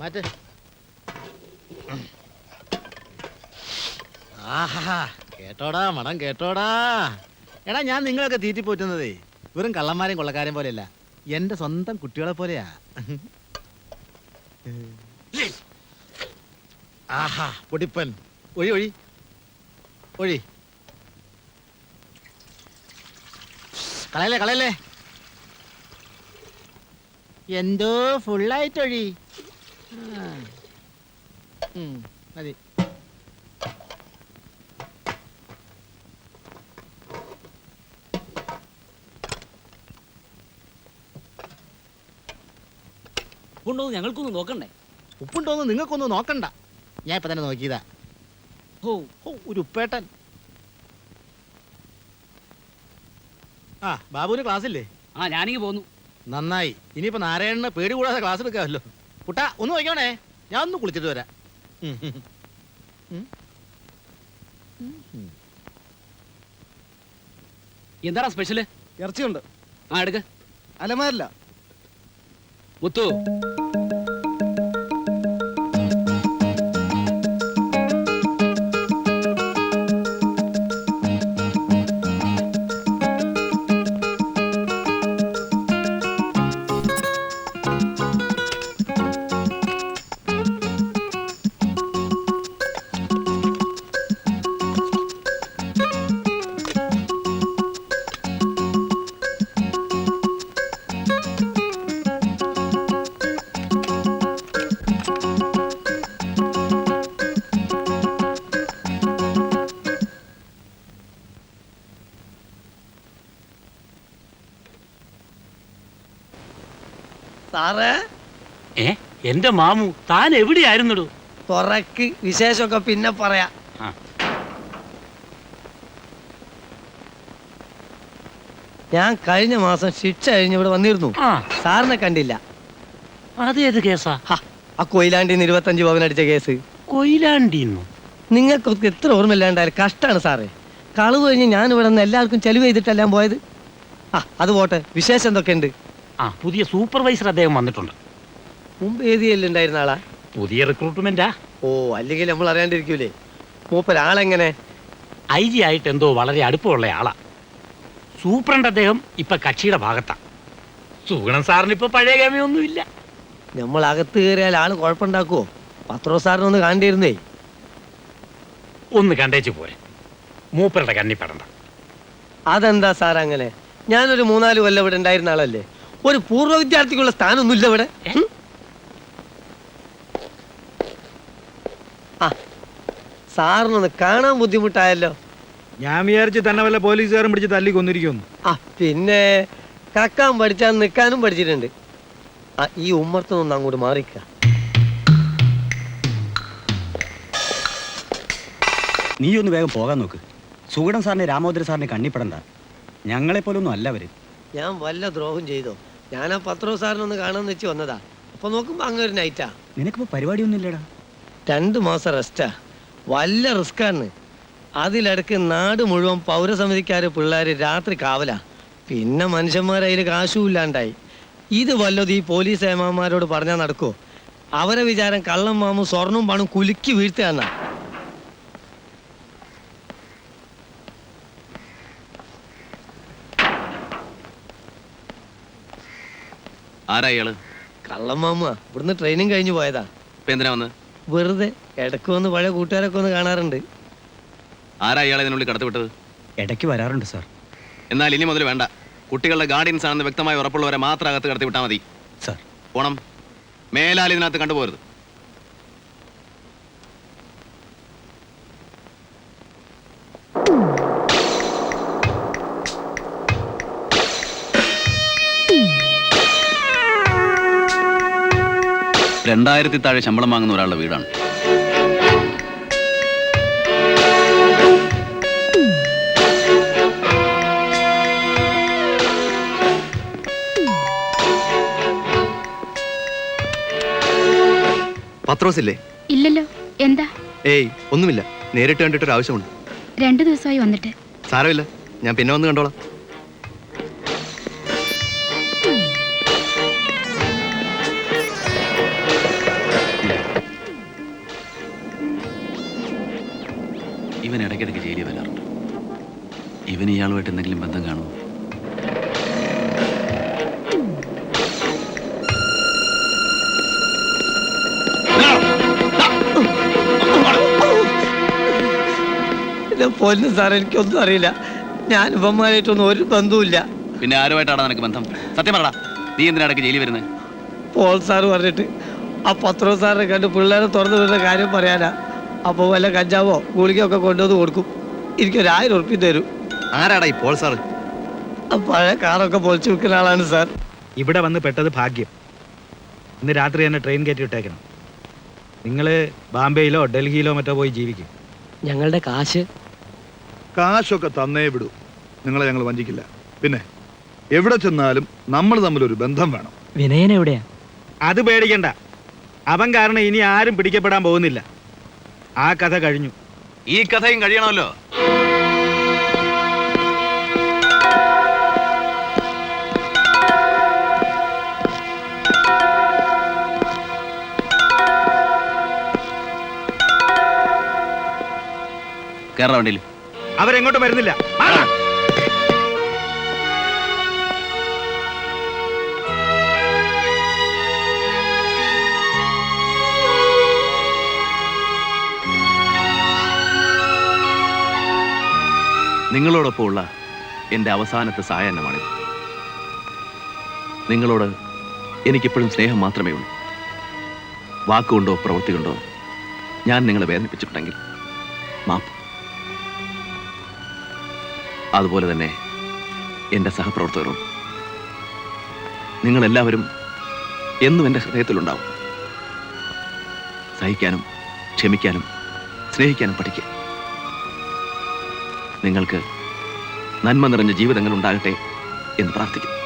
മാറ്റ്. ആഹാ, കേട്ടോടാ മണം കേട്ടോടാ. എടാ, ഞാൻ നിങ്ങളൊക്കെ തീറ്റി പോറ്റുന്നതേ വെറും കള്ളന്മാരെയും കൊള്ളക്കാരെയും പോലെയല്ല, എന്റെ സ്വന്തം കുട്ടികളെ പോലെയാ. ആഹാ, പൊടിപ്പൻ. ഒഴി ഒഴി ഒഴി. കളയല്ലേ കളയല്ലേ. എന്തോ ഫുള്ളായിട്ടൊഴി. മതി. ഉപ്പുണ്ടോന്ന് ഞങ്ങൾക്കൊന്ന് നോക്കണ്ടേ? ഉപ്പുണ്ടോന്ന് നിങ്ങൾക്കൊന്ന് നോക്കണ്ട, ഞാൻ ഇപ്പൊ തന്നെ നോക്കിയതാ. ഓ ഒരു ഉപ്പേട്ടൻ. ആ, ബാബുവിന് ക്ലാസ്സില്ലേ? ആ, ഞാനിങ്ങ് പോന്നു. നന്നായി. ഇനിയിപ്പോ നാരായണന് പേടി കൂടാതെ ക്ലാസ് എടുക്കാമല്ലോ. കുട്ടാ, ഒന്ന് നോക്കണേ, ഞാൻ ഒന്ന് കുളിച്ചിട്ട് വരാം. എന്താടാ സ്പെഷ്യല്? ഇറച്ചിയുണ്ട്. ആ, എടുക്ക. അലമാരില്ല. മുത്തു, സാറേ. എന്റെ മാമു, താൻ എവിടെയായിരുന്നടൂ? തുറക്ക്, വിശേഷമൊക്കെ പിന്നെ പറയാ. ഞാൻ കഴിഞ്ഞ മാസം ശിക്ഷ കഴിഞ്ഞ് ഇവിടെ വന്നിരുന്നു. സാറിനെ കണ്ടില്ല. അതേത് കേസാ? ആ കൊയിലാണ്ടിന്ന് 25 പവൻ അടിച്ച കേസ്. കൊയിലാണ്ടിന്നോ? നിങ്ങൾക്കൊക്കെ എത്ര ഓർമ്മയില്ലാണ്ടായാലും കഷ്ടാണ് സാറേ. കളവ് കഴിഞ്ഞ് ഞാൻ ഇവിടെ നിന്ന് എല്ലാവർക്കും ചെലവ് ചെയ്തിട്ടെല്ലാം പോയത്. അത് പോട്ടെ, വിശേഷം എന്തൊക്കെ ഉണ്ട്? പുതിയ സൂപ്പർവൈസർ അദ്ദേഹം വന്നിട്ടുണ്ട്. മുമ്പ് ഏതിയല്ലേ ഉണ്ടായിരുന്ന ആളാ? പുതിയ റിക്രൂട്ട്മെന്റാ. ഓ, അല്ലെങ്കിൽ നമ്മൾ അറിയാണ്ടിരിക്കൂലേ. മൂപ്പരാളെങ്ങനെ? IG ആയിട്ട് എന്തോ വളരെ അടുപ്പമുള്ള ആളാ. സൂപ്രണ്ട് അദ്ദേഹം ഇപ്പൊ കക്ഷിയുടെ ഭാഗത്താ. സുഗുണൻ സാറിന് ഇപ്പൊ പഴയ ഗമയൊന്നുമില്ല. നമ്മൾ അകത്ത് കയറിയാൽ ആള് കുഴപ്പമുണ്ടാക്കുവോ? പത്രോ സാറിനൊന്ന് കാണേണ്ടിയിരുന്നേ. ഒന്ന് കണ്ടേച്ചു പോരെ, മൂപ്പരുടെ കണ്ണിപ്പെടണ്ട. അതെന്താ സാർ അങ്ങനെ? ഞാനൊരു 3-4 കൊല്ലം ഇവിടെ ഉണ്ടായിരുന്ന ആളല്ലേ. ഒരു പൂർവ്വ വിദ്യാർത്ഥിക്കുള്ള സ്ഥാനമൊന്നുമില്ല ഇവിടെ. സാറിനൊന്ന് കാണാൻ ബുദ്ധിമുട്ടായല്ലോ. ഞാൻ വിചാരിച്ച് തന്നെ വല്ല പോലീസുകാരും പിടിച്ച് തല്ലി കൊന്നിരിക്കുന്നു. പിന്നെ കക്കാൻ പഠിച്ചാൽ നിൽക്കാനും പഠിച്ചിട്ടുണ്ട്. ഈ ഉമ്മർത്തൊന്ന് അങ്ങോട്ട് മാറിക്ക. നീ ഒന്ന് വേഗം പോകാൻ നോക്ക്. സുഗുണൻ സാറിനെ രാമോദര സാറിനെ കണ്ണിപ്പെടണ്ട. ഞങ്ങളെപ്പോലൊന്നും അല്ല അവര്. ഞാൻ വല്ല ദ്രോഹം ചെയ്തോ? ഞാൻ ആ പത്രോ സാറിനൊന്ന് കാണാന്ന് വെച്ച് വന്നതാ. അപ്പൊ നോക്കുമ്പോ അങ്ങ് ഒരു നൈറ്റാ. നിനക്കിപ്പോ പരിപാടിയൊന്നും ഇല്ലടാ. 2 മാസം റെസ്റ്റാ. വല്ല റിസ്ക്കാണ്. അതിലിടക്ക് നാട് മുഴുവൻ പൗരസമിതിക്കാര് പിള്ളേര് രാത്രി കാവലാ. പിന്നെ മനുഷ്യന്മാർ അതിൽ കാശും ഇല്ലാണ്ടായി. ഇത് വല്ലതും ഈ പോലീസ് ഏമാന്മാരോട് പറഞ്ഞാൽ നടക്കുമോ? അവരെ വിചാരം കള്ളം മാമും സ്വർണവും പണവും കുലുക്കി വീഴ്ത്തുകയെന്നാ. ആരാ ഇയാള്? കള്ളം മാമുവാ. ഇവിടുന്ന് ട്രെയിനിങ് കഴിഞ്ഞു പോയതാ. ഇപ്പൊ എന്തിനാ വന്ന്? വെറുതെ ഇടക്ക് വന്ന് പഴയ കൂട്ടുകാരൊക്കെ ഒന്ന് കാണാറുണ്ട്. ആരാ ഇയാളെ ഇതിനുള്ളിൽ കടത്തിവിട്ടത്? ഇടയ്ക്ക് വരാറുണ്ട് സാർ. എന്നാൽ ഇനി മുതൽ വേണ്ട. കുട്ടികളുടെ ഗാർഡിയൻസ് ആണെന്ന് വ്യക്തമായി ഉറപ്പുള്ളവരെ മാത്രം അകത്ത് കടത്തി വിട്ടാൽ മതി. സാർ. പോണം. മേലാൽ ഇതിനകത്ത് കണ്ടുപോരുത്. $2000 താഴെ ശമ്പളം വാങ്ങുന്ന ഒരാളുടെ വീടാണ്. പത്രോസ് ഇല്ലേ? ഇല്ലല്ലോ. എന്താ? ഏയ് ഒന്നുമില്ല, നേരിട്ട് കണ്ടിട്ടൊരു ആവശ്യമുണ്ട്. 2 ദിവസമായി വന്നിട്ട്. സാരമില്ല, ഞാൻ പിന്നെ വന്ന് കണ്ടോളാം. ഇവൻ ഇടയ്ക്കിടയ്ക്ക് ജയിലിൽ വരാറുണ്ട്. ഇവൻ ഇയാളുമായിട്ട് എന്തെങ്കിലും ബന്ധം കാണുമോ? എന്റെ പൊന്നു സാർ, എനിക്കൊന്നും അറിയില്ല. ഞാൻ ഇവന്മാരായിട്ടൊന്നും ഒരു ബന്ധവുമില്ല. പിന്നെ ആരുമായിട്ടാണ് നിനക്ക് ബന്ധം? സത്യം പറടാ, നീ എന്തിനാ ഇടയ്ക്ക് ജയിലിൽ വരുന്നത്? പോൾ സാറ് പറഞ്ഞിട്ട് ആ പത്രോ സാറിനെ കണ്ട് പിള്ളേരെ തുറന്നു വിടുന്ന കാര്യം പറയാനാ. അപ്പോൾ വല്ല കഞ്ചാവോ ഗുളികയോ ഒക്കെ കൊണ്ടുവന്ന് കൊടുക്കും. എനിക്കൊരു 1000 ഉറുപ്പിക തരും. ആരാടാ ഈ പോൾ സാറ്? ആ പഴയ കാറൊക്കെ പൊളിച്ചു വെക്കുന്ന ആളാണ് സാർ. ഇവിടെ വന്ന് പെട്ടത് ഭാഗ്യം. ഇന്ന് രാത്രി തന്നെ ട്രെയിൻ കയറ്റി വിട്ടേക്കണം. നിങ്ങൾ ബാംബെയിലോ ഡൽഹിയിലോ മറ്റോ പോയി ജീവിക്കും. ഞങ്ങളുടെ കാശ് കാശൊക്കെ തന്നേ വിടൂ. നിങ്ങളെ ഞങ്ങൾ വഞ്ചിക്കില്ല. പിന്നെ എവിടെ ചെന്നാലും നമ്മൾ തമ്മിലൊരു ബന്ധം വേണം. വിനയൻ എവിടെയാ? അത് പേടിക്കണ്ട, അവൻ കാരണം ഇനി ആരും പിടിക്കപ്പെടാൻ പോകുന്നില്ല. ആ കഥ കഴിഞ്ഞു. ഈ കഥയും കഴിയണമല്ലോ. കേരള വണ്ടിയിൽ അവരെങ്ങോട്ടും വരുന്നില്ല. നിങ്ങളോടൊപ്പമുള്ള എൻ്റെ അവസാനത്തെ സായാഹ്നമാണിത്. നിങ്ങളോട് എനിക്കിപ്പോഴും സ്നേഹം മാത്രമേ ഉള്ളൂ. വാക്കുകൊണ്ടോ പ്രവൃത്തി കൊണ്ടോ ഞാൻ നിങ്ങളെ വേദനിപ്പിച്ചിട്ടുണ്ടെങ്കിൽ മാപ്പ്. അതുപോലെ തന്നെ എൻ്റെ സഹപ്രവർത്തകരും. നിങ്ങളെല്ലാവരും എന്നും എൻ്റെ ഹൃദയത്തിലുണ്ടാവും. സഹിക്കാനും ക്ഷമിക്കാനും സ്നേഹിക്കാനും പഠിക്കുക. നിങ്ങൾക്ക് നന്മ നിറഞ്ഞ ജീവിതങ്ങൾ ഉണ്ടാകട്ടെ എന്ന് പ്രാർത്ഥിക്കുന്നു.